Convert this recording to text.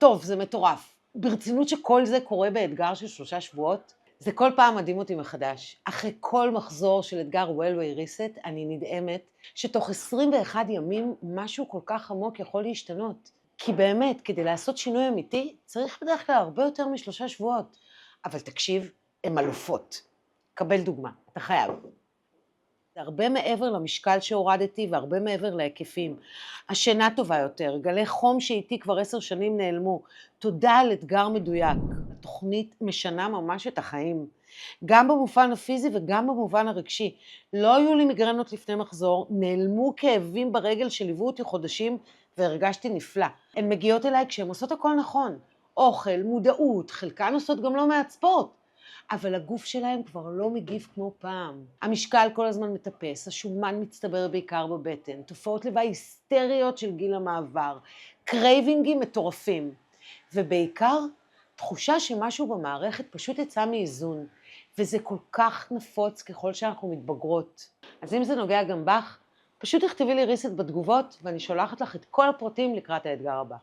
טוב, זה מטורף. ברצינות שכל זה קורה באתגר של 3 שבועות, זה כל פעם מדהים אותי מחדש. אחרי כל מחזור של אתגר Wellway Reset, אני נדהמת שתוך 21 ימים משהו כל כך עמוק יכול להשתנות. כי באמת, כדי לעשות שינוי אמיתי, צריך בדרך כלל הרבה יותר מ3 שבועות. אבל תקשיב, הן אלופות. קבל דוגמה, אתה חייב. זה הרבה מעבר למשקל שהורדתי והרבה מעבר להיקפים. השינה טובה יותר, גלי חום שאיתי כבר 10 שנים נעלמו. תודה על אתגר מדויק. התוכנית משנה ממש את החיים. גם במובן הפיזי וגם במובן הרגשי. לא היו לי מיגרנות לפני מחזור, נעלמו כאבים ברגל שליוו אותי חודשים והרגשתי נפלא. הן מגיעות אליי כשהן עושות הכל נכון. אוכל, מודעות, חלקן עושות גם לא מעט ספורט. אבל הגוף שלהם כבר לא מגיב כמו פעם. המשקל כל הזמן מטפס, השומן מצטבר בעיקר בבטן, תופעות לוואי היסטריות של גיל המעבר, קרייבינגים מטורפים, ובעיקר תחושה שמשהו במערכת פשוט יצא מאיזון, וזה כל כך נפוץ ככל שאנחנו מתבגרות. אז אם זה נוגע גם בך, פשוט תכתבי לי ריסט בתגובות, ואני שולחת לך את כל הפרטים לקראת האתגר הבא.